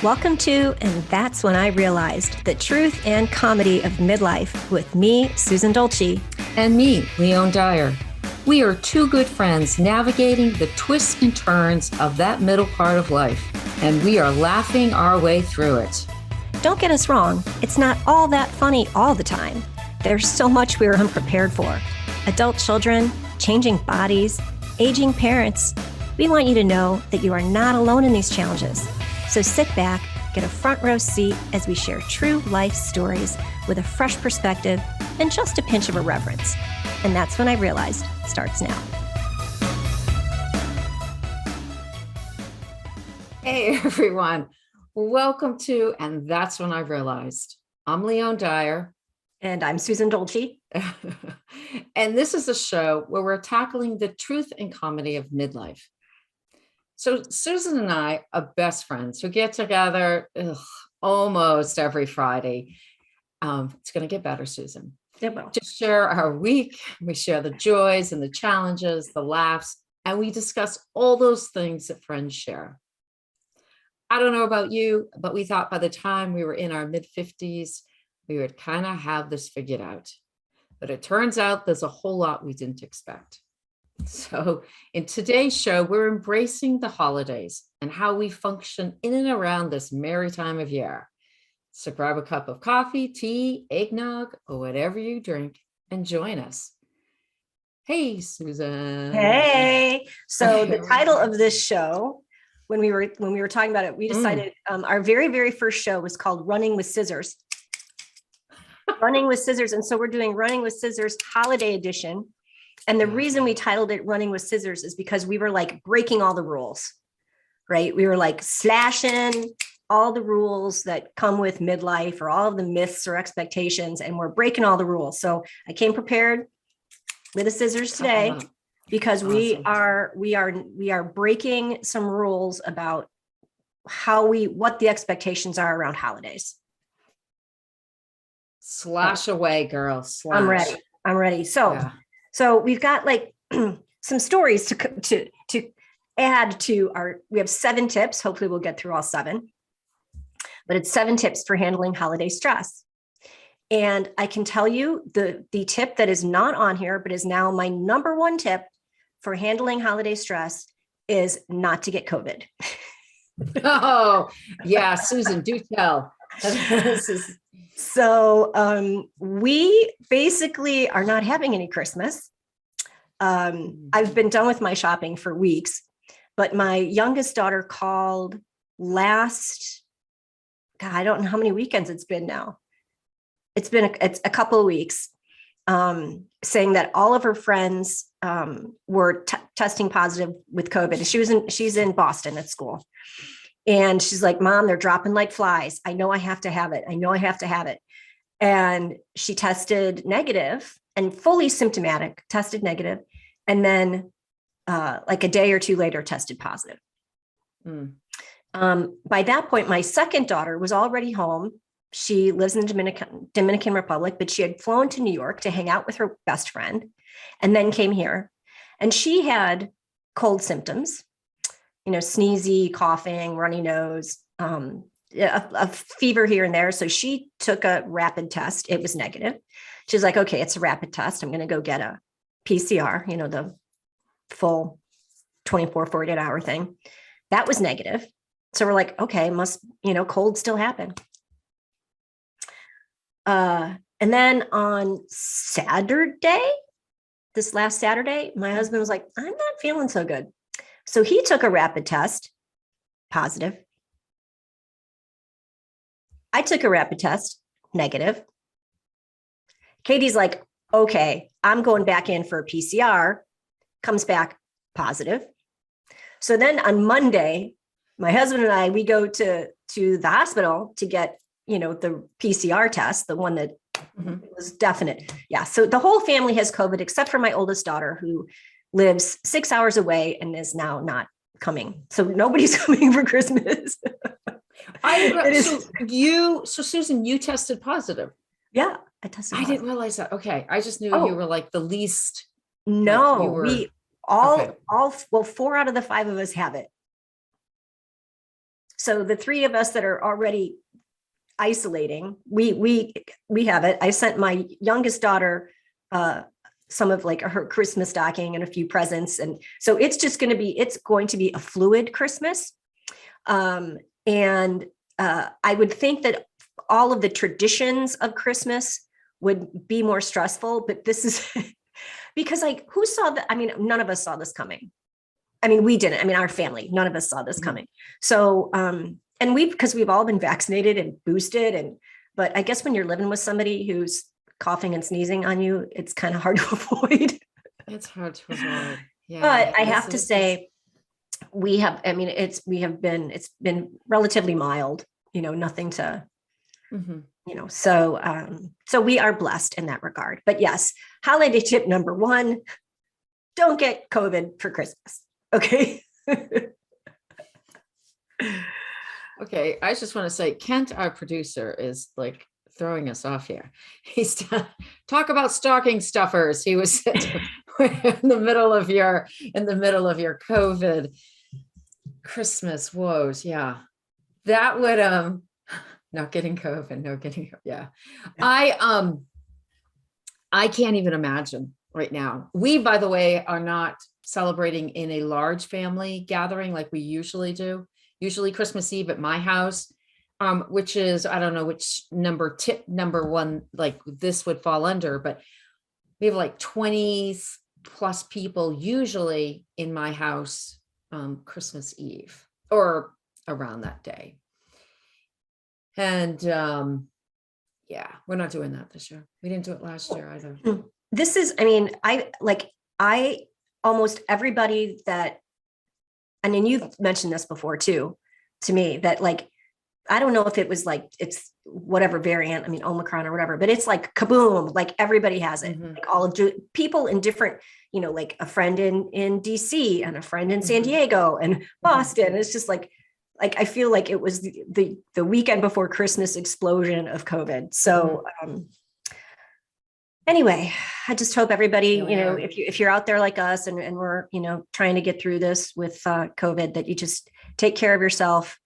Welcome to And That's When I Realized, the truth and comedy of midlife with me, Susan Dolci. And me, Leone Dyer. We are two good friends navigating the twists and turns of that middle part of life, and we are laughing our way through it. Don't get us wrong, it's not all that funny all the time. There's so much we are unprepared for. Adult children, changing bodies, aging parents. We want you to know that you are not alone in these challenges. So sit back, get a front row seat as we share true life stories with a fresh perspective and just a pinch of irreverence. And That's When I Realized starts now. Hey, everyone. Welcome to And That's When I Realized. I'm Leone Dyer. And I'm Susan Dolci. And this is a show where we're tackling the truth and comedy of midlife. So Susan and I are best friends who get together almost every Friday. It's going to get better, Susan. It will. To share our week. We share the joys and the challenges, the laughs, and we discuss all those things that friends share. I don't know about you, but we thought by the time we were in our mid-50s, we would kind of have this figured out. But it turns out there's a whole lot we didn't expect. So in today's show, we're embracing the holidays and how we function in and around this merry time of year. So grab a cup of coffee, tea, eggnog, or whatever you drink and join us. Hey, Susan. Hey. So the title of this show, when we were talking about it, we decided our very, very first show was called Running with Scissors. Running with Scissors. And so we're doing Running with Scissors Holiday Edition. And the reason we titled it Running with Scissors is because we were like breaking all the rules, right? We were like slashing all the rules that come with midlife or all of the myths or expectations, and we're breaking all the rules. So I came prepared with the scissors today because we are breaking some rules about what the expectations are around holidays. Slash away, girl. Slash. I'm ready. So we've got like some stories to add to we have 7 tips. Hopefully we'll get through all 7, but it's 7 tips for handling holiday stress. And I can tell you the tip that is not on here, but is now my number 1 tip for handling holiday stress is not to get COVID. Oh, yeah. Susan, do tell. So we basically are not having any Christmas. I've been done with my shopping for weeks, but my youngest daughter called I don't know how many weekends it's been now. It's a couple of weeks, saying that all of her friends were testing positive with COVID. She's in Boston at school. And she's like, Mom, they're dropping like flies. I know I have to have it. And she tested negative and fully symptomatic, tested negative. And then like a day or 2 later, tested positive. By that point, my second daughter was already home. She lives in the Dominican Republic, but she had flown to New York to hang out with her best friend and then came here. And she had cold symptoms. Sneezy, coughing, runny nose, a fever here and there. So she took a rapid test. It was negative. She's like, okay, it's a rapid test. I'm going to go get a PCR, the full 24, 48 hour thing. That was negative. So we're like, okay, cold still happen. And then on this last Saturday, my husband was like, I'm not feeling so good. So he took a rapid test, positive. I took a rapid test, negative. Katie's like, okay, I'm going back in for a PCR, comes back positive. So then on Monday, my husband and I, we go to the hospital to get, the PCR test, the one that was definite. Yeah. So the whole family has COVID except for my oldest daughter, who lives 6 hours away and is now not coming. So nobody's coming for Christmas. So Susan, you tested positive. Yeah, I tested positive. I didn't realize that. Okay. I just knew you were like the least. No, we all, 4 out of the 5 of us have it. So the three of us that are already isolating, we have it. I sent my youngest daughter some of like her Christmas stocking and a few presents. And so it's going to be a fluid Christmas. And I would think that all of the traditions of Christmas would be more stressful, but this is because like, who saw that? I mean, none of us saw this coming. I mean, we didn't. I mean, our family, none of us saw this coming. So, and because we've all been vaccinated and boosted, but I guess when you're living with somebody who's coughing and sneezing on you, it's kind of hard to avoid. It's hard to avoid. Yeah. But I have to say, it's been relatively mild, nothing to, so we are blessed in that regard. But yes, holiday tip number one, don't get COVID for Christmas. Okay. Okay. I just want to say, Kent, our producer, is like throwing us off here. He's talk about stocking stuffers. He was in the middle of your COVID Christmas woes. Yeah. That would, not getting COVID, no getting, yeah. I can't even imagine right now. We, by the way, are not celebrating in a large family gathering like we usually do. Usually Christmas Eve at my house, which is, I don't know which number one, like this would fall under, but we have like 20 plus people usually in my house Christmas Eve or around that day. And yeah, we're not doing that this year. We didn't do it last year either. This is, I almost everybody that, and then you've mentioned this before too, to me, that like, I don't know if it was like, it's whatever variant, Omicron or whatever, but it's like kaboom, like everybody has it. Like all of people in different, like a friend in DC and a friend in San Diego and Boston. It's just like I feel like it was the weekend before Christmas explosion of COVID. So anyway, I just hope everybody, if you're out there like us and we're, trying to get through this with COVID, that you just take care of yourself,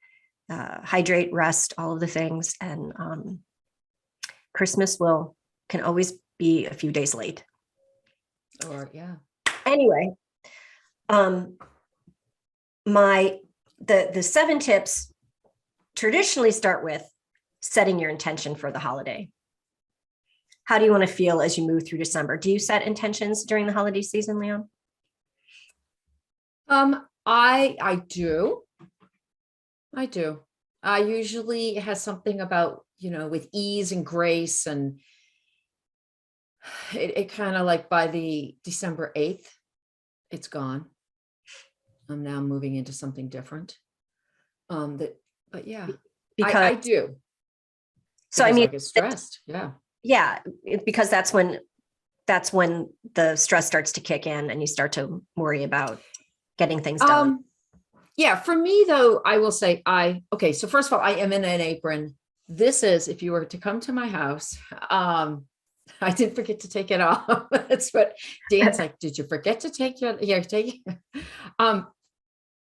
hydrate, rest, all of the things. And Christmas can always be a few days late. Or yeah. Anyway, the 7 tips traditionally start with setting your intention for the holiday. How do you want to feel as you move through December? Do you set intentions during the holiday season, Leone? I do. I usually has something about, with ease and grace, and it kind of like by the December 8th, it's gone. I'm now moving into something different. But yeah, because I do. So I get stressed. Yeah. Yeah. Because that's when the stress starts to kick in and you start to worry about getting things done. Yeah. For me though, I will say so first of all, I am in an apron. This is, if you were to come to my house, I didn't forget to take it off. That's what Dan's like, did you forget to take take it?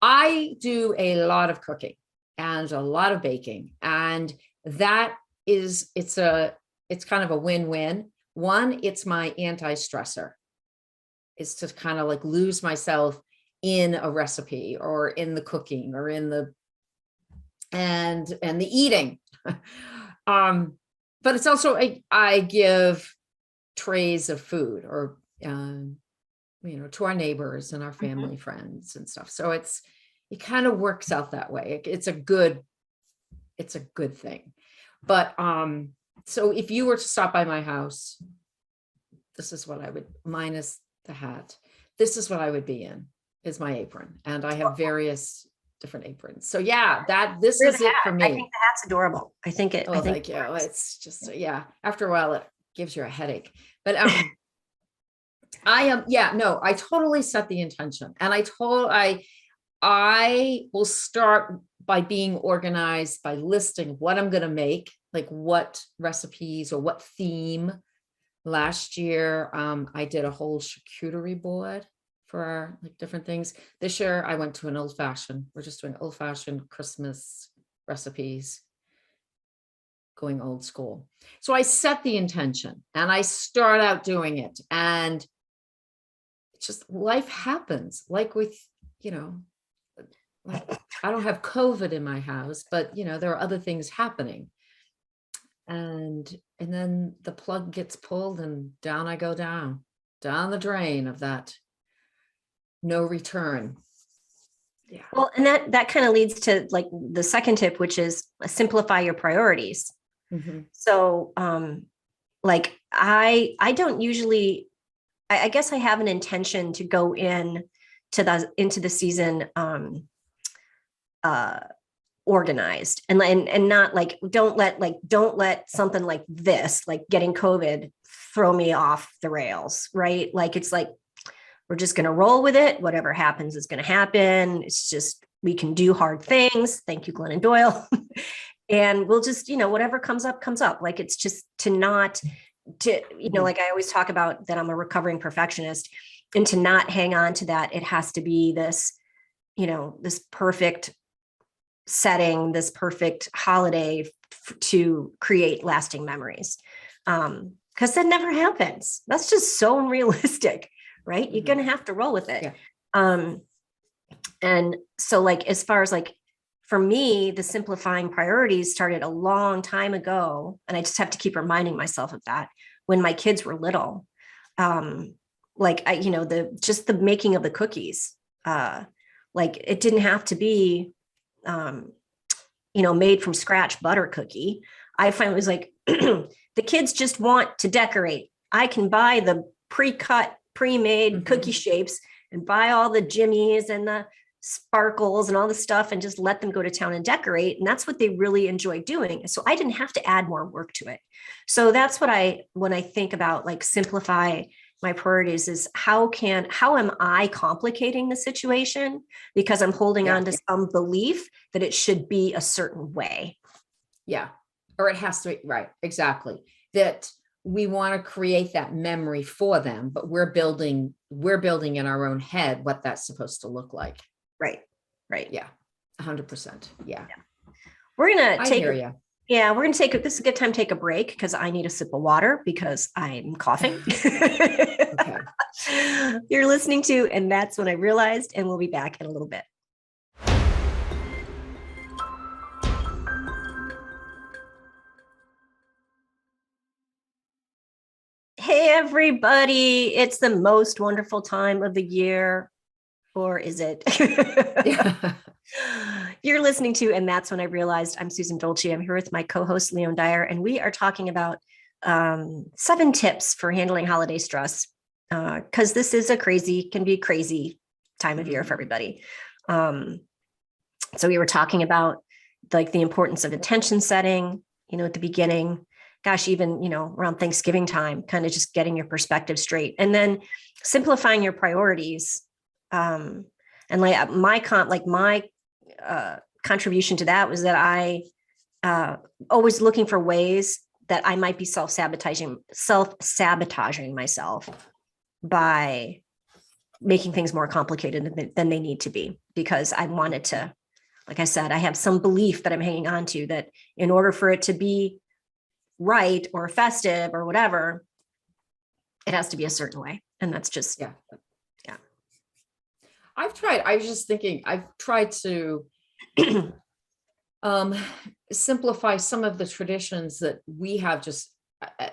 I do a lot of cooking and a lot of baking, and that is, it's kind of a win-win. One, it's my anti-stressor. It's to kind of like lose myself in a recipe or in the cooking or in the and the eating. But it's also I give trays of food or to our neighbors and our family friends and stuff. So it kind of works out that way. It's a good thing. But so if you were to stop by my house, this is what I would, minus the hat, this is what I would be in, is my apron. And I have various different aprons. So yeah, this is it for me. I think the hat's adorable. I think thank you. It's just, yeah, after a while it gives you a headache. But I totally set the intention. And I will start by being organized, by listing what I'm going to make, like what recipes or what theme. Last year, I did a whole charcuterie board for like different things. This year, I went to an old fashioned. We're just doing old fashioned Christmas recipes, going old school. So I set the intention and I start out doing it, and it's just life happens. Like with, you know, like I don't have COVID in my house, but you know, there are other things happening. And then the plug gets pulled and down I go down the drain of that no return. Yeah. Well, and that kind of leads to like the second tip, which is simplify your priorities. So like I don't usually, I guess I have an intention to go into the season organized and not like don't let something like this, like getting COVID, throw me off the rails, right? Like it's like we're just going to roll with it. Whatever happens is going to happen. It's just we can do hard things. Thank you, Glennon Doyle. And we'll just, you know, whatever comes up, comes up. Like it's just like I always talk about that I'm a recovering perfectionist, and to not hang on to that. It has to be this, you know, this perfect setting, this perfect holiday to create lasting memories. Because that never happens. That's just so unrealistic, right? You're going to have to roll with it. Yeah. And so like, as far as like, for me, the simplifying priorities started a long time ago. And I just have to keep reminding myself of that when my kids were little. Like the making of the cookies, like it didn't have to be, made from scratch butter cookie. I finally was like, the kids just want to decorate. I can buy the pre-cut, pre-made cookie shapes and buy all the jimmies and the sparkles and all the stuff and just let them go to town and decorate. And that's what they really enjoy doing. So I didn't have to add more work to it. So that's what when I think about like simplify my priorities is how am I complicating the situation because I'm holding on to some belief that it should be a certain way. Yeah. Or it has to be, right. Exactly. That we want to create that memory for them, but we're building in our own head what that's supposed to look like. Right. Yeah. 100%. Yeah. We're going to take, this is a good time to take a break because I need a sip of water because I'm coughing. Okay. You're listening to, and that's when I realized, and we'll be back in a little bit. Hey, everybody. It's the most wonderful time of the year. Or is it? You're listening to, and that's when I realized. I'm Susan Dolci. I'm here with my co-host, Leone Dyer, and we are talking about 7 tips for handling holiday stress. Because this is can be crazy time of year for everybody. So we were talking about like the importance of intention setting, at the beginning, gosh, even, around Thanksgiving time, kind of just getting your perspective straight and then simplifying your priorities. And like my contribution to that was that I always looking for ways that I might be self-sabotaging myself by making things more complicated than they need to be, because I wanted to, like I said, I have some belief that I'm hanging on to that in order for it to be right or festive or whatever, it has to be a certain way. And that's just, yeah. I was just thinking, I've tried to simplify some of the traditions that we have just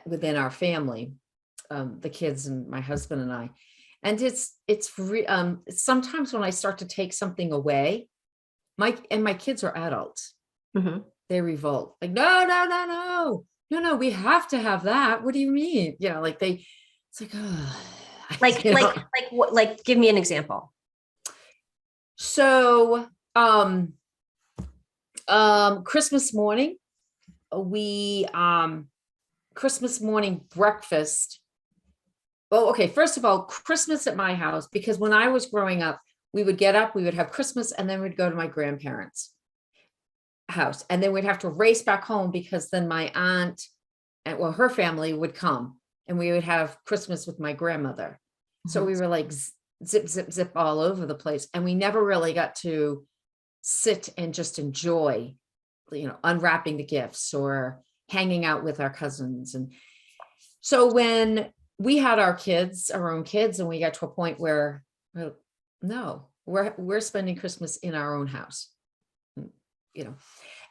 within our family, the kids and my husband and I. And it's sometimes when I start to take something away, my kids are adults. Mm-hmm. They revolt. Like, no, we have to have that. What do you mean? It's like, like, give me an example. So, Christmas morning, Christmas morning breakfast. Well, okay. First of all, Christmas at my house, because when I was growing up, we would get up, we would have Christmas, and then we'd go to my grandparents' house. And then we'd have to race back home because then my aunt and her family would come and we would have Christmas with my grandmother. Mm-hmm. So we were like zip, zip, zip all over the place. And we never really got to sit and just enjoy unwrapping the gifts or hanging out with our cousins. And so when we had our own kids, and we got to a point where, well, no, we're spending Christmas in our own house,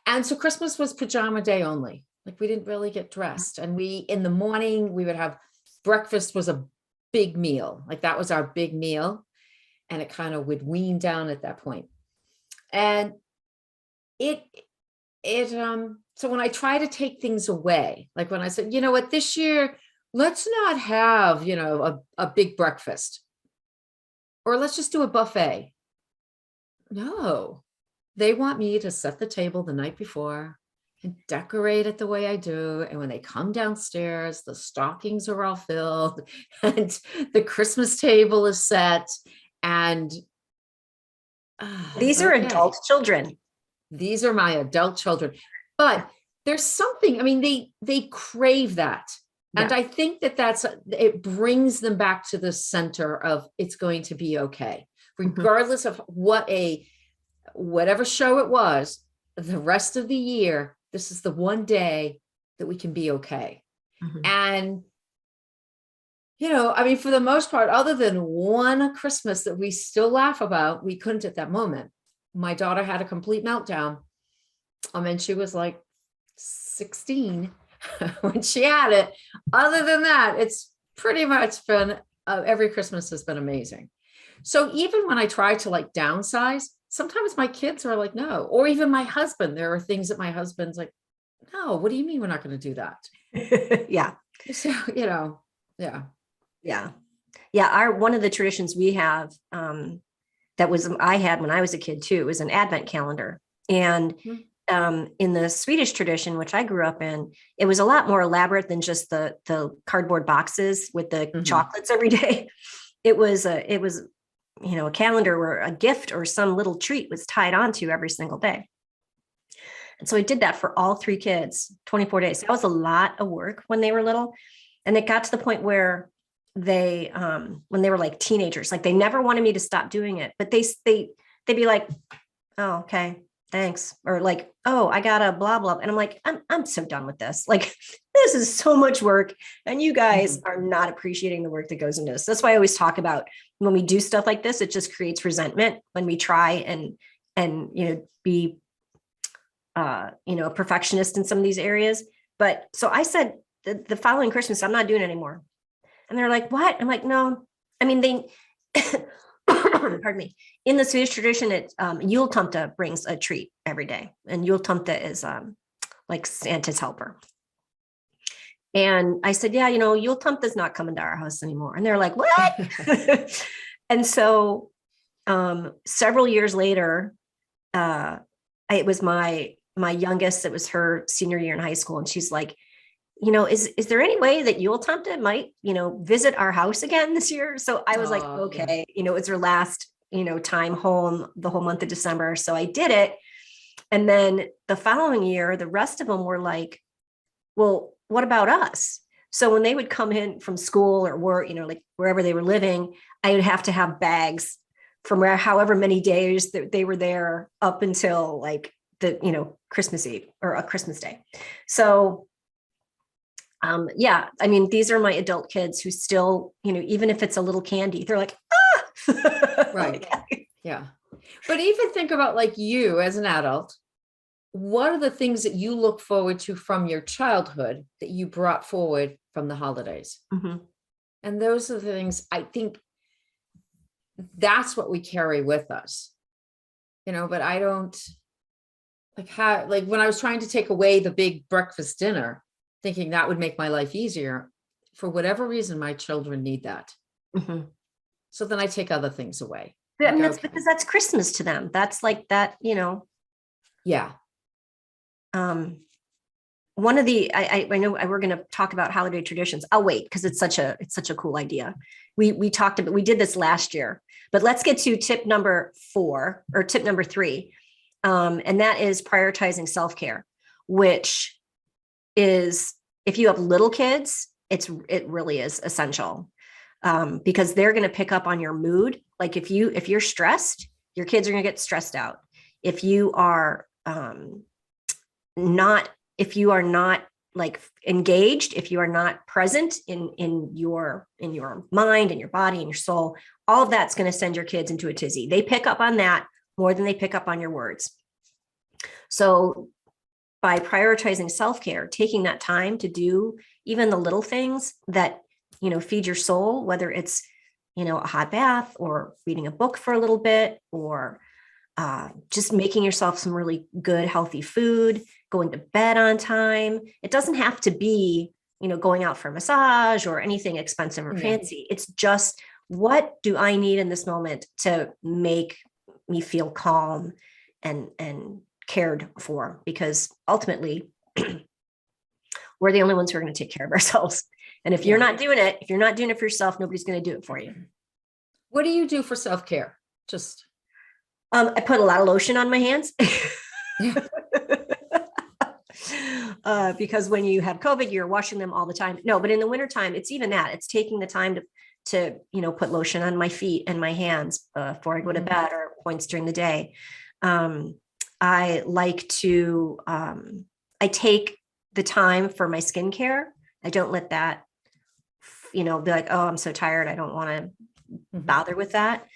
And so Christmas was pajama day only. Like, we didn't really get dressed. And in the morning, we would have breakfast was a big meal. Like, that was our big meal. And it kind of would wean down at that point. And so when I try to take things away, like when I said, you know what, this year, let's not have, a big breakfast, or let's just do a buffet. No, they want me to set the table the night before and decorate it the way I do. And when they come downstairs, the stockings are all filled and the Christmas table is set. And these are adult children. These are my adult children. But there's something, I mean, they crave that. Yeah. And I think it brings them back to the center of it's going to be okay, regardless of whatever show it was, the rest of the year, this is the one day that we can be okay. And, I mean, for the most part, other than one Christmas that we still laugh about, we couldn't at that moment. My daughter had a complete meltdown. And she was like 16 when she had it. Other than that, it's pretty much been, every Christmas has been amazing. So even when I try to downsize, sometimes my kids are like, no, or even my husband, there are things that my husband's like, no, what do you mean we're not going to do that? Yeah. So, yeah. Yeah. One of the traditions we have, I had when I was a kid too, was an Advent calendar. And in the Swedish tradition, which I grew up in, it was a lot more elaborate than just the cardboard boxes with the chocolates every day. It was a calendar where a gift or some little treat was tied onto every single day. And so I did that for all 3 kids, 24 days. That was a lot of work when they were little. And it got to the point where they, when they were like teenagers, like they never wanted me to stop doing it, but they'd be like, oh, okay, thanks. Or like, oh, I got a blah, blah. And I'm like, I'm so done with this. Like, this is so much work. And you guys are not appreciating the work that goes into this. That's why I always talk about when we do stuff like this, it just creates resentment when we try and be, a perfectionist in some of these areas. But so I said the following Christmas, I'm not doing it anymore. And they're like, what? I'm like, no. I mean, pardon me. In the Swedish tradition, it's jultomte brings a treat every day. And jultomte is like Santa's helper. And I said, yeah, jultomte is not coming to our house anymore. And they're like, what? And so several years later, it was my youngest, it was her senior year in high school. And she's like, is there any way that jultomte might, visit our house again this year? So I was like, okay, yeah. It's her last, time home the whole month of December. So I did it. And then the following year, the rest of them were like, well, what about us? So when they would come in from school or work, like wherever they were living, I would have to have bags from however many days that they were there up until like the, Christmas Eve or a Christmas Day. So I mean, these are my adult kids who still, even if it's a little candy, they're like, ah, right. Yeah. But even think about like you as an adult, what are the things that you look forward to from your childhood that you brought forward from the holidays? And those are the things, I think that's what we carry with us, but I don't like when I was trying to take away the big breakfast dinner, thinking that would make my life easier. For whatever reason, my children need that. So then I take other things away. I mean, that's because that's Christmas to them. That's like that, Yeah. One of the, I know we're going to talk about holiday traditions. I'll wait because it's such a cool idea. We did this last year, but let's get to tip number 4 or tip number 3. And that is prioritizing self-care, which is, if you have little kids, it really is essential, because they're going to pick up on your mood. Like if you're stressed, your kids are going to get stressed out. If you are, if you are not like engaged, if you are not present in your mind and your body and your soul, all of that's going to send your kids into a tizzy. They pick up on that more than they pick up on your words. So by prioritizing self-care, taking that time to do even the little things that, feed your soul, whether it's, a hot bath or reading a book for a little bit, or just making yourself some really good, healthy food, going to bed on time. It doesn't have to be, going out for a massage or anything expensive or fancy. It's just, what do I need in this moment to make me feel calm and cared for? Because ultimately, we're the only ones who are going to take care of ourselves. And if you're not doing it for yourself, nobody's going to do it for you. What do you do for self-care? Just I put a lot of lotion on my hands. Because when you have COVID, you're washing them all the time. No, but in the wintertime, it's even that. It's taking the time to put lotion on my feet and my hands before I go to bed, or points during the day. I like to, I take the time for my skincare. I don't let that, be like, oh, I'm so tired, I don't want to bother with that.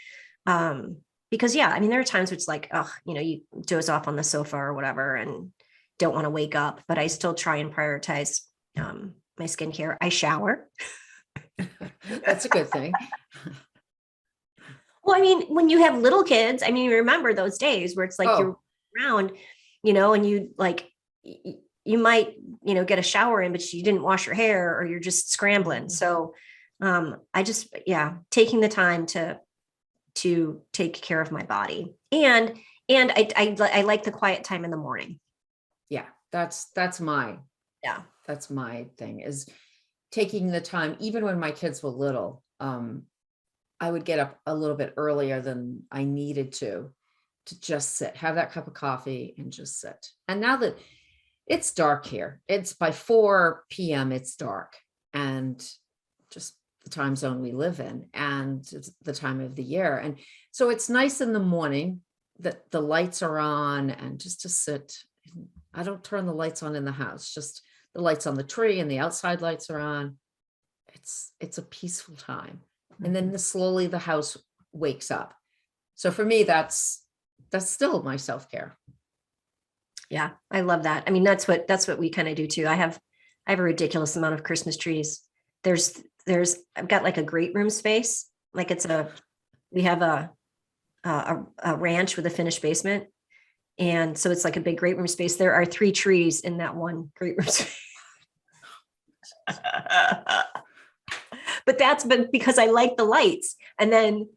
Because there are times where it's like, oh, you doze off on the sofa or whatever and don't want to wake up, but I still try and prioritize my skincare. I shower. That's a good thing. Well, when you have little kids, remember those days where it's like you're around, and you like, you might, get a shower in, but you didn't wash your hair, or you're just scrambling. So I just, taking the time to take care of my body. And I like the quiet time in the morning. Yeah, that's my thing, is taking the time. Even when my kids were little, I would get up a little bit earlier than I needed to just sit, have that cup of coffee and just sit. And now that it's dark here, it's by 4 p.m. it's dark, and just the time zone we live in and the time of the year. And so it's nice in the morning that the lights are on, and just to sit. I don't turn the lights on in the house, just the lights on the tree, and the outside lights are on. It's a peaceful time. And then slowly the house wakes up. So for me, that's still my self-care. Yeah, I love that. That's what we kind of do too. I have a ridiculous amount of Christmas trees. I've got like a great room space. Like we have a ranch with a finished basement. And so it's like a big great room space. There are 3 trees in that one great room space. But because I like the lights. And then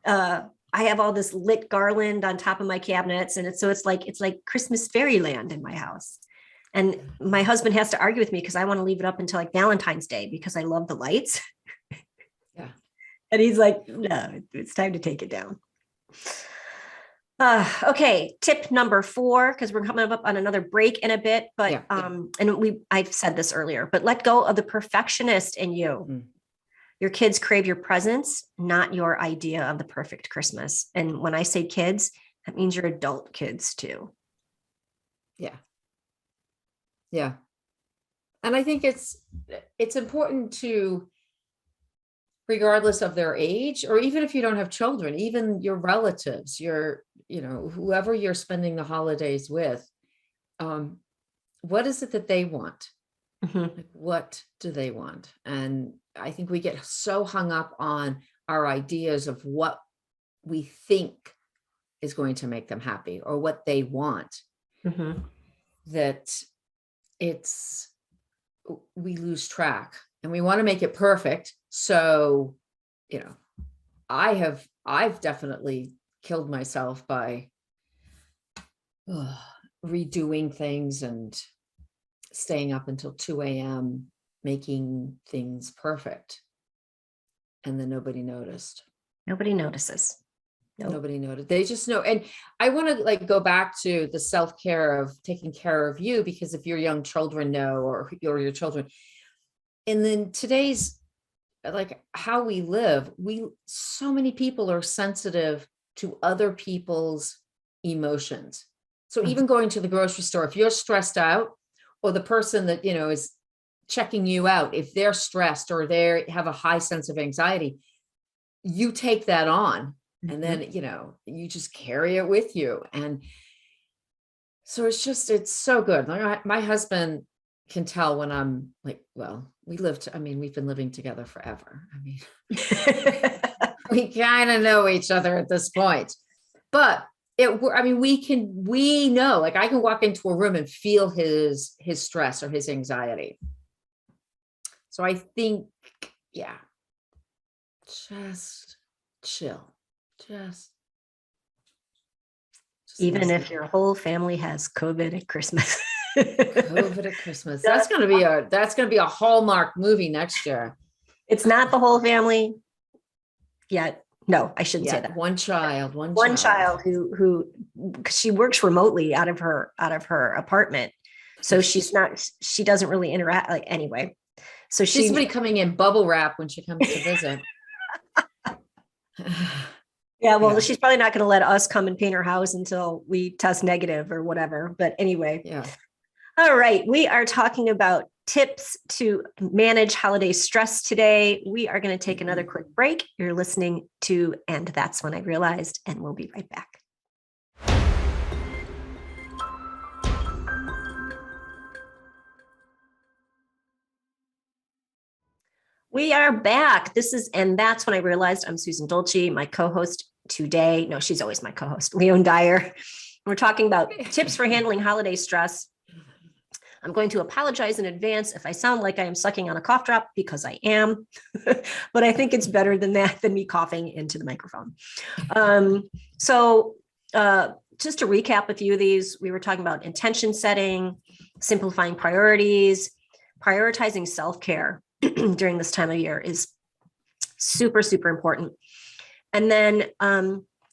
I have all this lit garland on top of my cabinets. And it's like Christmas fairyland in my house. And my husband has to argue with me because I want to leave it up until like Valentine's Day because I love the lights. Yeah. And he's like, no, it's time to take it down. Okay. Tip number 4, because we're coming up on another break in a bit, but, I've said this earlier, but let go of the perfectionist in you. Your kids crave your presence, not your idea of the perfect Christmas. And when I say kids, that means your adult kids too. Yeah. Yeah. And I think it's important to, regardless of their age, or even if you don't have children, even your relatives, whoever you're spending the holidays with, what is it that they want? Like, what do they want? And I think we get so hung up on our ideas of what we think is going to make them happy or what they want, that we lose track, and we want to make it perfect. So, I've definitely killed myself by redoing things and staying up until 2 a.m. making things perfect. And then nobody noticed. Nobody notices. Nope. Nobody noticed. They just know. And I want to go back to the self-care of taking care of you, because if your young children know, or your children, and then today's, how we live, so many people are sensitive to other people's emotions. So even going to the grocery store, if you're stressed out, or the person that, is checking you out, if they're stressed or they have a high sense of anxiety, you take that on, and then, you just carry it with you. And so it's so good. Like my husband can tell when I'm like, well, we've been living together forever. I mean, we kind of know each other at this point, but we know, like I can walk into a room and feel his stress or his anxiety. So I think, just chill, just even if your whole family has COVID at Christmas. COVID at Christmas. That's going to be a Hallmark movie next year. It's not the whole family yet. No, I shouldn't say that. One child who she works remotely out of her apartment. So she doesn't really interact anyway. So she's somebody coming in bubble wrap when she comes to visit. Yeah, well, she's probably not going to let us come and paint her house until we test negative or whatever. But anyway. Yeah. All right. We are talking about tips to manage holiday stress today. We are going to take another quick break. You're listening to And That's When I Realized, and we'll be right back. We are back. This is And That's When I Realized. I'm Susan Dolci, my co-host today. No, she's always my co-host, Leone Dyer. We're talking about tips for handling holiday stress. I'm going to apologize in advance if I sound like I am sucking on a cough drop, because I am, but I think it's better than me coughing into the microphone. So just to recap a few of these, we were talking about intention setting, simplifying priorities, prioritizing self-care during this time of year is super, super important. And then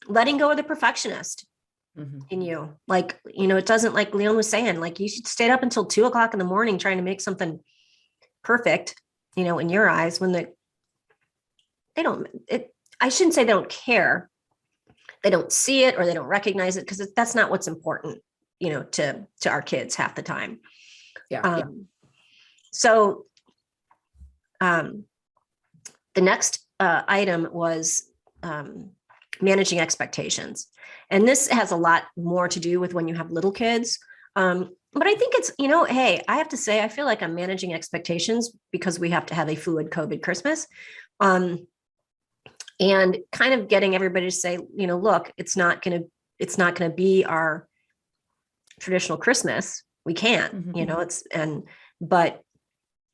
letting go of the perfectionist in you. Like, it doesn't, like Leone was saying, like you should stay up until 2:00 in the morning trying to make something perfect, in your eyes, when I shouldn't say they don't care. They don't see it or they don't recognize it, because that's not what's important, to our kids half the time. Yeah. So the next item was managing expectations. And this has a lot more to do with when you have little kids. But I think it's, hey, I have to say, I feel like I'm managing expectations because we have to have a fluid COVID Christmas. And kind of getting everybody to say, look, it's not going to be our traditional Christmas. We can't, but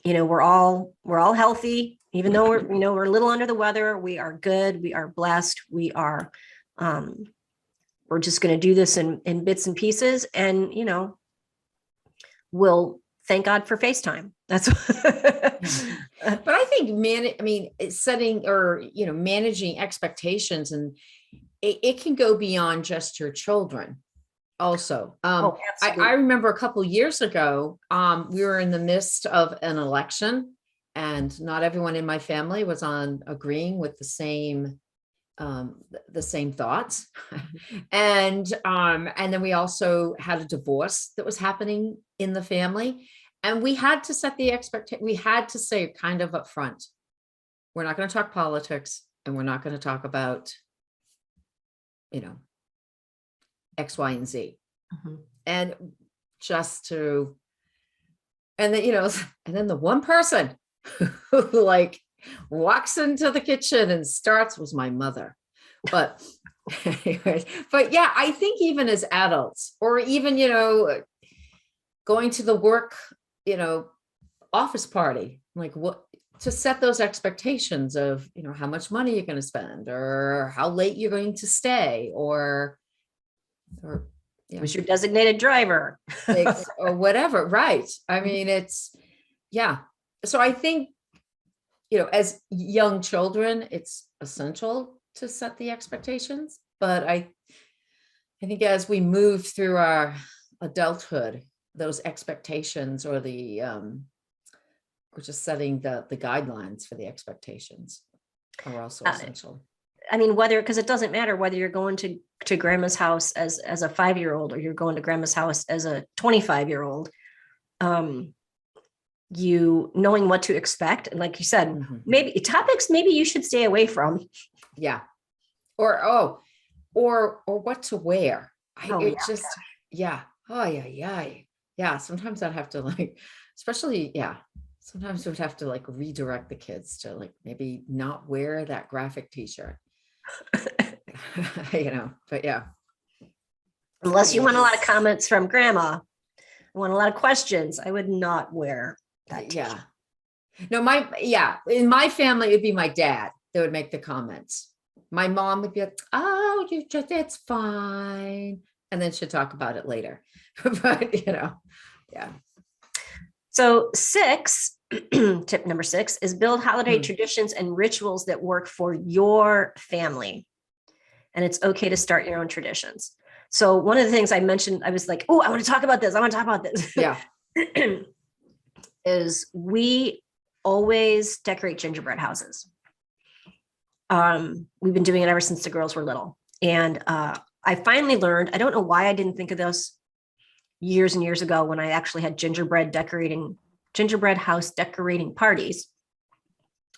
we're all healthy, even though we're a little under the weather. We are good. We are blessed. We are, we're just going to do this in bits and pieces, and, we'll thank God for FaceTime. That's but I think setting or, managing expectations, and it can go beyond just your children also. I remember a couple of years ago, we were in the midst of an election, and not everyone in my family was agreeing with the same thoughts. And then we also had a divorce that was happening in the family, and we had to set the expectation. We had to say kind of upfront, we're not going to talk politics, and we're not going to talk about, X, Y, and Z. And and then the one person who like walks into the kitchen and was my mother. But anyways, I think even as adults, or even, going to the work, office party, like to set those expectations of, how much money you're going to spend, or how late you're going to stay, or who's your designated driver or whatever. Right. I mean, so I think, as young children, it's essential to set the expectations, but I think as we move through our adulthood, those expectations, or or just setting the guidelines for the expectations, are also essential. I mean, because it doesn't matter whether you're going to grandma's house as a 5-year-old or you're going to grandma's house as a 25-year-old. You knowing what to expect. And like you said, maybe topics, maybe you should stay away from. Yeah. Or what to wear. Yeah. Oh yeah. Yeah. Sometimes I'd have to like, especially, sometimes we'd have to like redirect the kids to like maybe not wear that graphic t-shirt. But yeah. Unless you want a lot of comments from grandma, I want a lot of questions, I would not wear that t-shirt. No, in my family, it'd be my dad that would make the comments. My mom would be like, oh, it's fine. And then she'd talk about it later. But, yeah. So tip number 6 is build holiday traditions and rituals that work for your family. And it's okay to start your own traditions. So one of the things I mentioned, I was like, oh, I want to talk about this. Yeah. Is we always decorate gingerbread houses. We've been doing it ever since the girls were little. And I finally learned, I don't know why I didn't think of this years and years ago when I actually had gingerbread house decorating parties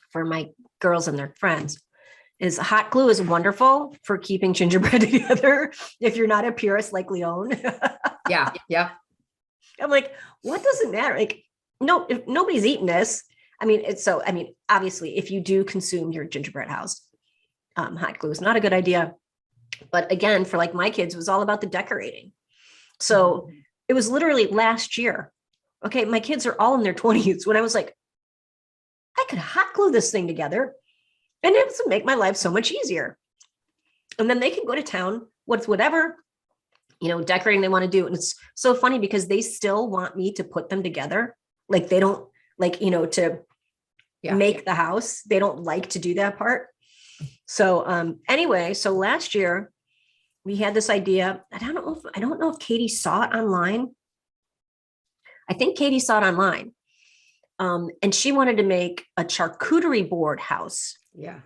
for my girls and their friends, is hot glue is wonderful for keeping gingerbread together if you're not a purist like Leone. Yeah. I'm like, what does it matter? Like, no, if nobody's eating this. Obviously, if you do consume your gingerbread house, hot glue is not a good idea. But again, for like my kids, it was all about the decorating. So it was literally last year. Okay, my kids are all in their 20s when I was like, I could hot glue this thing together and it would make my life so much easier. And then they can go to town with whatever, decorating they want to do. And it's so funny because they still want me to put them together. Like they don't like, to make the house. They don't like to do that part. So anyway, so last year we had this idea. I don't know if Katie saw it online. I think Katie saw it online. And she wanted to make a charcuterie board house. Yeah.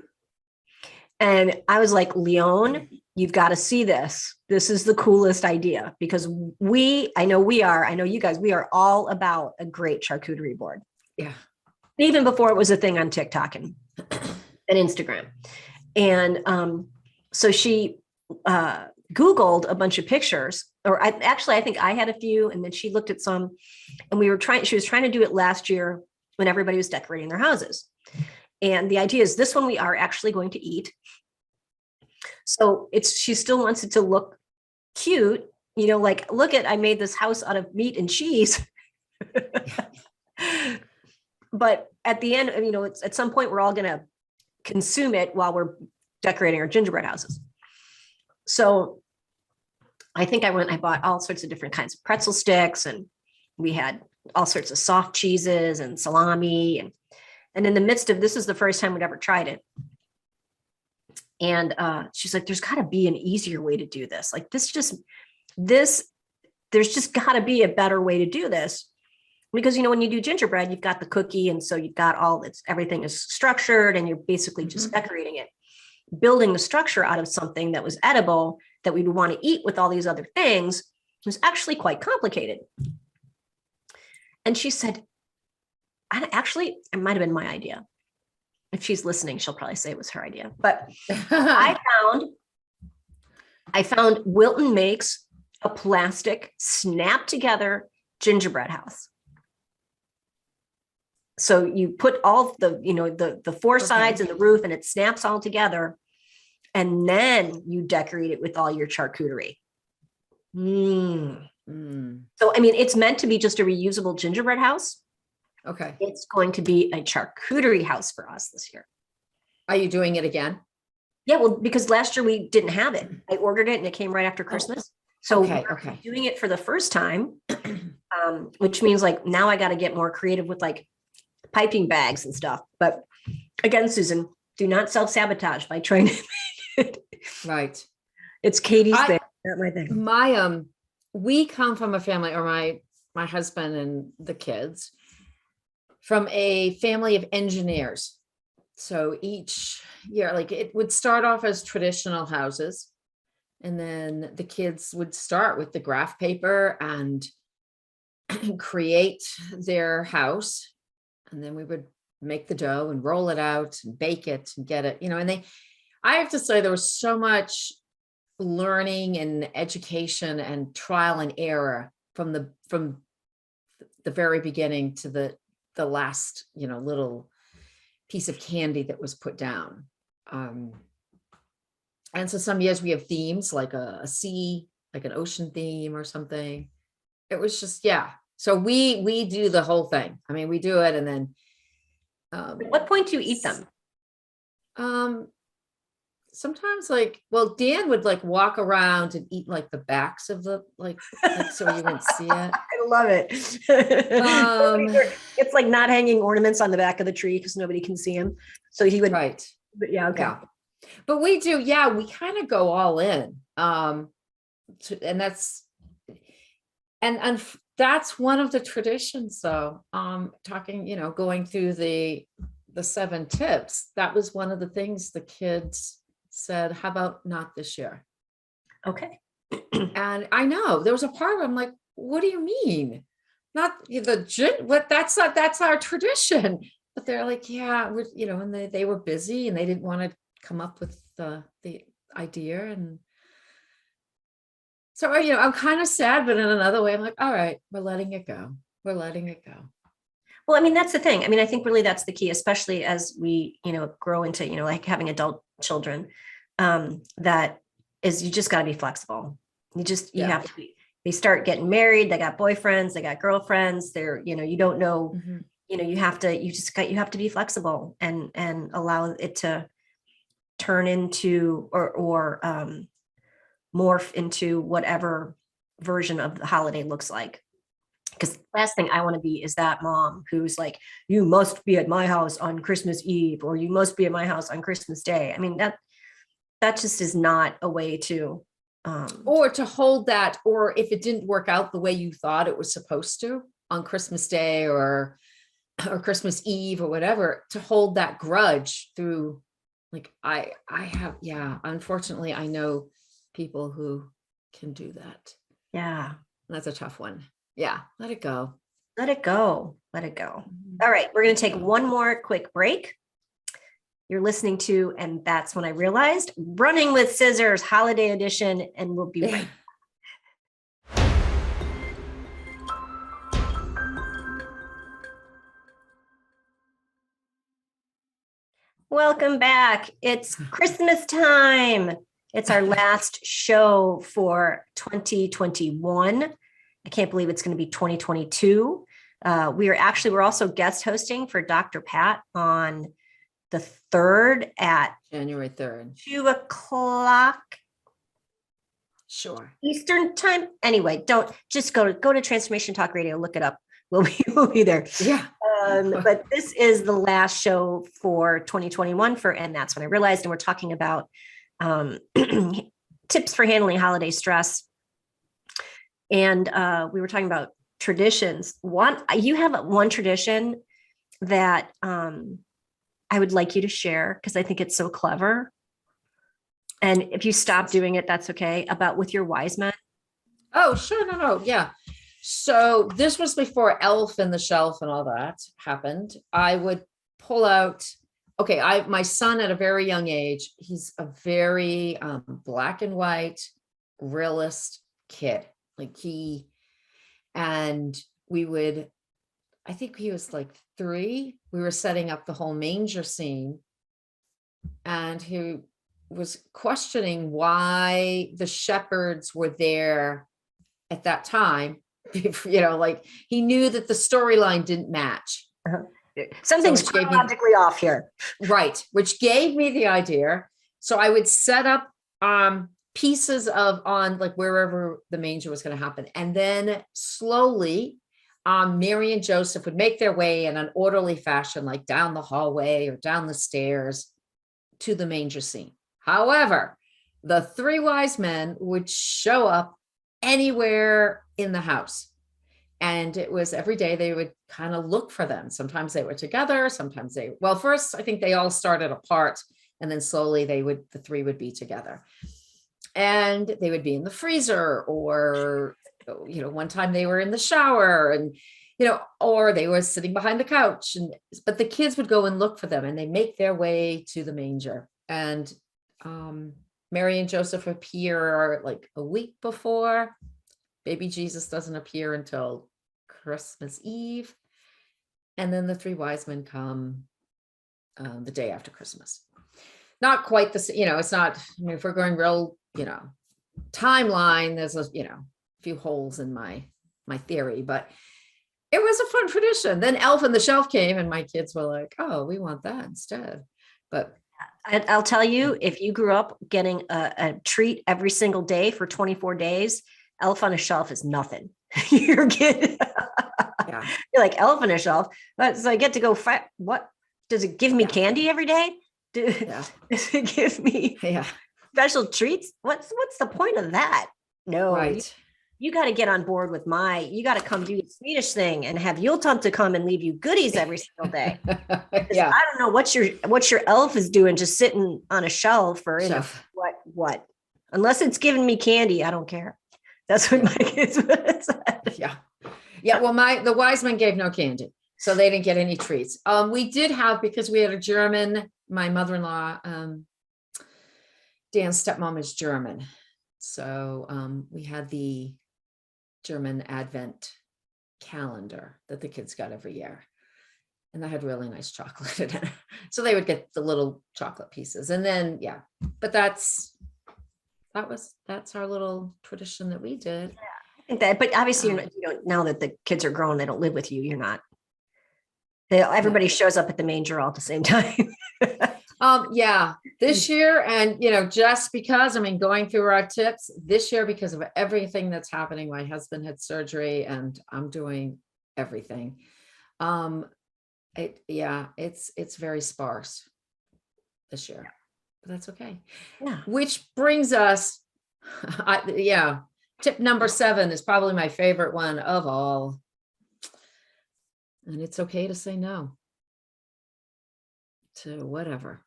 And I was like, Leone, you've got to see this. This is the coolest idea because I know you guys, we are all about a great charcuterie board. Yeah. Even before it was a thing on TikTok and Instagram. And so she Googled a bunch of pictures, or I think I had a few, and then she looked at some, and she was trying to do it last year when everybody was decorating their houses. And the idea is this one we are actually going to eat. So she still wants it to look cute, like, look at, I made this house out of meat and cheese. But at the end, it's at some point we're all going to consume it while we're decorating our gingerbread houses. So I think I bought all sorts of different kinds of pretzel sticks, and we had all sorts of soft cheeses and salami. And in the midst of this is the first time we'd ever tried it. And she's like, there's got to be an easier way to do this. Like there's just got to be a better way to do this. Because, when you do gingerbread, you've got the cookie. And so you've got everything is structured and you're basically just decorating it. Building the structure out of something that was edible that we'd want to eat with all these other things was actually quite complicated. And she said, it might've been my idea. If she's listening, she'll probably say it was her idea. But I found Wilton makes a plastic snap together gingerbread house. So you put all the four sides and the roof, and it snaps all together. And then you decorate it with all your charcuterie. So, it's meant to be just a reusable gingerbread house. Okay. It's going to be a charcuterie house for us this year. Are you doing it again? Yeah, well, because last year we didn't have it. I ordered it and it came right after Christmas. So okay. Doing it for the first time, which means like now I got to get more creative with like piping bags and stuff. But again, Susan, do not self-sabotage by trying to make it. Right. It's Katie's thing, not my thing. We come from a family, or my husband and the kids, from a family of engineers. So each year, like it would start off as traditional houses. And then the kids would start with the graph paper and create their house. And then we would make the dough and roll it out and bake it and get it, and I have to say there was so much learning and education and trial and error from the very beginning to the last, little piece of candy that was put down. And so some years we have themes like a sea, like an ocean theme or something. It was just, yeah. So we do the whole thing. I mean, we do it, and then At what point do you eat them? Sometimes Dan would walk around and eat the backs of the so you wouldn't see it. I love it. It's like not hanging ornaments on the back of the tree because nobody can see him. So he would, right. But yeah, okay. Yeah. But we do, we kind of go all in. And that's that's one of the traditions. So talking, going through the 7 tips, that was one of the things the kids said, how about not this year? Okay. And I know there was a part where I'm like, what do you mean? Not that's our tradition. But they're like, yeah, and they were busy and they didn't want to come up with the idea. And so, I'm kind of sad, but in another way, I'm like, all right, we're letting it go. We're letting it go. Well, I mean, that's the thing. I mean, I think really that's the key, especially as we, grow into, like having adult children, that is, you just got to be flexible. You have to be, they start getting married, they got boyfriends, they got girlfriends, they're, you don't know, Mm-hmm. you have to be flexible and allow it to turn into or morph into whatever version of the holiday looks like. Because the last thing I want to be is that mom who's like, you must be at my house on Christmas Eve, or you must be at my house on Christmas Day. I mean, that just is not a way to or to hold that, or if it didn't work out the way you thought it was supposed to on Christmas Day or Christmas Eve or whatever, to hold that grudge through. I have, unfortunately, I know people who can do that. Yeah. That's a tough one. Yeah. Let it go. Let it go. Let it go. All right. We're going to take one more quick break. You're listening to, and that's when I realized, Running with Scissors Holiday Edition, and we'll be right back. Welcome back. It's Christmas time. It's our last show for 2021. I can't believe it's going to be 2022. We're also guest hosting for Dr. Pat on the 3rd at January 3rd, 2:00. Sure. Eastern time. Anyway, don't just go to Transformation Talk Radio, look it up. We'll be there. Yeah. But this is the last show for 2021 and that's when I realized, and we're talking about tips for handling holiday stress. And we were talking about traditions. You have one tradition that I would like you to share because I think it's so clever. And if you stop doing it, that's okay. About with your wise men. Oh, sure. No. Yeah. So this was before Elf and the Shelf and all that happened. I would pull out, my son at a very young age, he's a very black and white realist kid. I think he was 3. We were setting up the whole manger scene, and he was questioning why the shepherds were there at that time. He knew that the storyline didn't match. Something's chronologically off here. Right. Which gave me the idea. So I would set up pieces on wherever the manger was going to happen. And then slowly, Mary and Joseph would make their way in an orderly fashion, down the hallway or down the stairs to the manger scene. However, the 3 wise men would show up anywhere in the house. And it was every day they would kind of look for them. Sometimes they were together. Sometimes well, first, I think they all started apart, and then slowly the three would be together, and they would be in the freezer, or, one time they were in the shower, and, or they were sitting behind the couch, but the kids would go and look for them, and they make their way to the manger. And Mary and Joseph appear like a week before. Baby Jesus doesn't appear until Christmas Eve. And then the three wise men come the day after Christmas. Not quite the same, it's not, if we're going real, timeline, there's a, few holes in my theory, but it was a fun tradition. Then Elf on the Shelf came, and my kids were like, oh, we want that instead. But I'll tell you, if you grew up getting a treat every single day for 24 days, Elf on a Shelf is nothing. You're kidding. yeah, You're like, Elf on a Shelf. So I get to go fight. What does it give me? Candy every day? Does it give me special treats? What's the point of that? No, right. You got to get on board with you got to come do the Swedish thing and have Yule to come and leave you goodies every single day. Yeah. I don't know what your elf is doing, just sitting on a shelf or what, unless it's giving me candy. I don't care. That's what my kids would have said. Yeah. Well, the wise men gave no candy, so they didn't get any treats. We did have, because we had a German, my mother-in-law, Dan's stepmom is German. So we had the German Advent calendar that the kids got every year. And that had really nice chocolate in it. So they would get the little chocolate pieces. And then, but that's our little tradition that we did. Yeah, I think that, but obviously you don't, now that the kids are grown, they don't live with you. You're not, everybody shows up at the manger all at the same time. This year, and just because, going through our tips this year, because of everything that's happening, my husband had surgery and I'm doing everything. It's very sparse this year, but that's okay. Which brings us, tip number 7 is probably my favorite one of all, and it's okay to say no to whatever.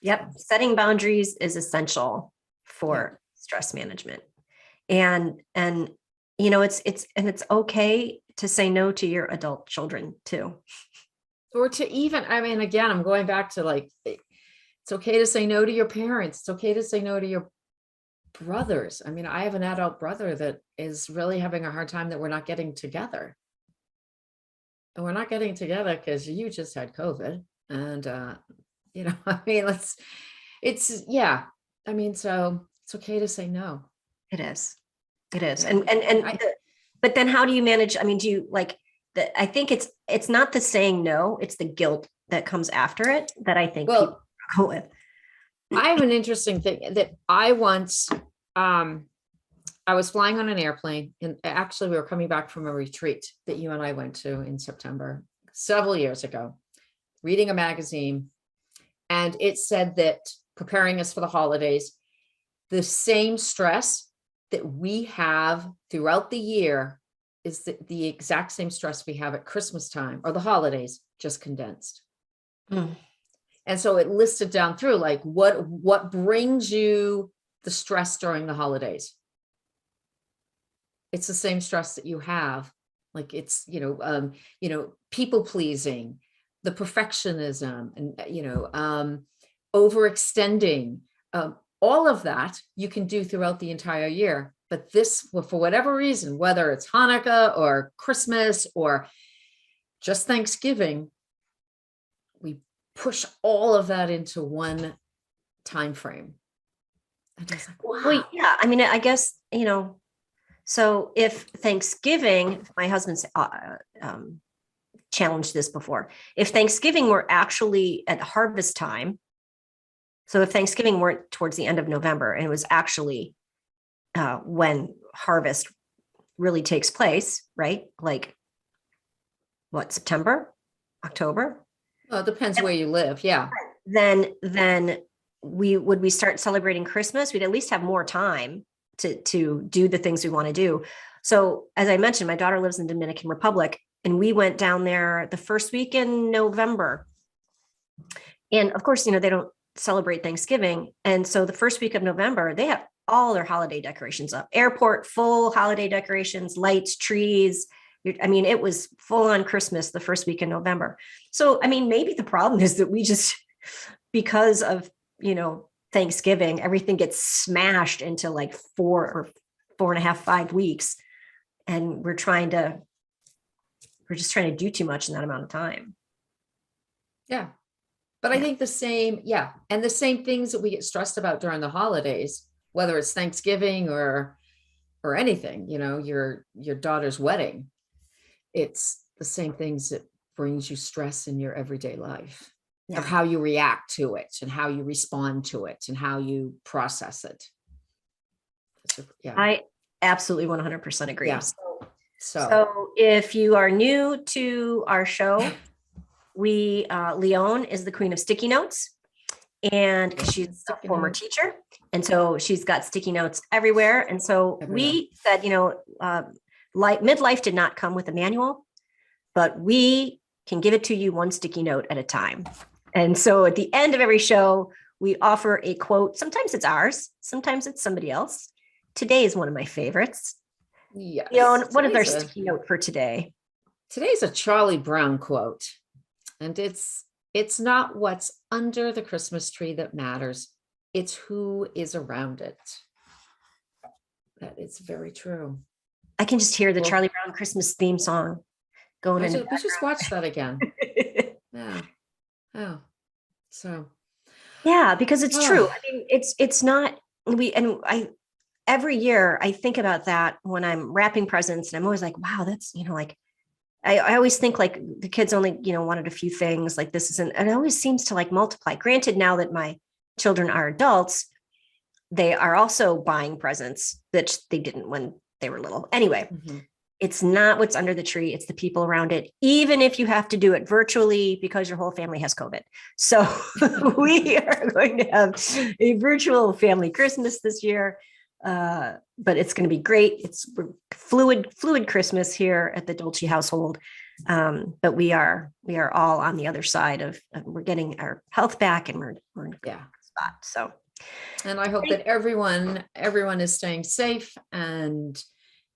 Yep. Setting boundaries is essential for stress management. And it's okay to say no to your adult children too. Or to even, again, I'm going back to it's okay to say no to your parents. It's okay to say no to your brothers. I have an adult brother that is really having a hard time that we're not getting together. And we're not getting together because you just had COVID. And, so it's okay to say no. It is. But then how do you manage? Do you I think it's not the saying no, it's the guilt that comes after it that I think people go with. I have an interesting thing that I once, I was flying on an airplane, and actually we were coming back from a retreat that you and I went to in September, several years ago, reading a magazine. And it said that, preparing us for the holidays, the same stress that we have throughout the year is the exact same stress we have at Christmas time or the holidays, just condensed. And so it listed down through what brings you the stress during the holidays. It's the same stress that you have. It's, people pleasing, the perfectionism, and, overextending, all of that you can do throughout the entire year. But this, for whatever reason, whether it's Hanukkah or Christmas or just Thanksgiving, we push all of that into one time frame. And it's like, wow. Well, yeah. I guess, so if Thanksgiving, my husband's challenged this before, if Thanksgiving were actually at harvest time, so if Thanksgiving weren't towards the end of November and it was actually when harvest really takes place, right? September, October? Well, it depends where you live. Yeah. Then we start celebrating Christmas, we'd at least have more time to do the things we want to do. So as I mentioned, my daughter lives in the Dominican Republic, and we went down there the first week in November. And of course, they don't celebrate Thanksgiving. And so the first week of November, they have all their holiday decorations up. Airport, full holiday decorations, lights, trees. It was full on Christmas the first week in November. So, maybe the problem is that we just, because of, Thanksgiving, everything gets smashed into like 4.5, 5 weeks. And we're just trying to do too much in that amount of time. Yeah. But I think the same things that we get stressed about during the holidays, whether it's Thanksgiving or anything, your daughter's wedding, it's the same things that brings you stress in your everyday life, of how you react to it and how you respond to it and how you process it. I absolutely 100% agree. Yeah. So if you are new to our show, Leone is the queen of sticky notes, and she's a former teacher. And so she's got sticky notes everywhere. And so we said, midlife did not come with a manual, but we can give it to you one sticky note at a time. And so at the end of every show, we offer a quote. Sometimes it's ours, sometimes it's somebody else. Today is one of my favorites. Yes. Leone, what is our sticky note for today? Today's a Charlie Brown quote. And it's not what's under the Christmas tree that matters. It's who is around it. That is very true. I can just hear the Charlie Brown Christmas theme song going in. We just watched that again. Yeah. Oh. So. Yeah, because it's true. It's not, every year I think about that when I'm wrapping presents, and I'm always like, wow, that's, I always think like the kids only, wanted a few things, like this isn't, and it always seems to like multiply. Granted, now that my children are adults, they are also buying presents that they didn't when they were little. Anyway, It's not what's under the tree. It's the people around it, even if you have to do it virtually because your whole family has COVID. So we are going to have a virtual family Christmas this year. But it's going to be great. It's fluid Christmas here at the Dolci household. But we are all on the other side of we're getting our health back, and we're in a good spot. So, and I hope that everyone is staying safe and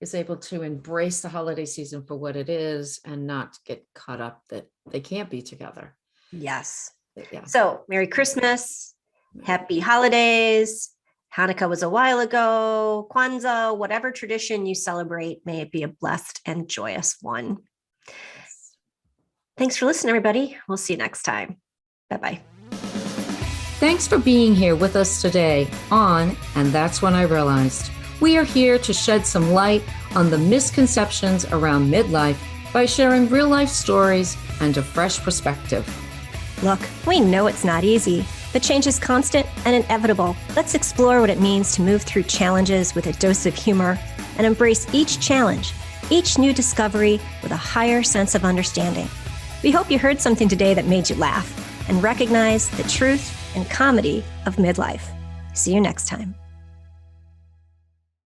is able to embrace the holiday season for what it is and not get caught up that they can't be together. Yes. Yeah. So Merry Christmas, Happy Holidays. Hanukkah was a while ago. Kwanzaa, whatever tradition you celebrate, may it be a blessed and joyous one. Yes. Thanks for listening, everybody. We'll see you next time. Bye-bye. Thanks for being here with us today on And That's When I Realized. We are here to shed some light on the misconceptions around midlife by sharing real-life stories and a fresh perspective. Look, we know it's not easy, but change is constant and inevitable. Let's explore what it means to move through challenges with a dose of humor and embrace each challenge, each new discovery with a higher sense of understanding. We hope you heard something today that made you laugh and recognize the truth and comedy of midlife. See you next time.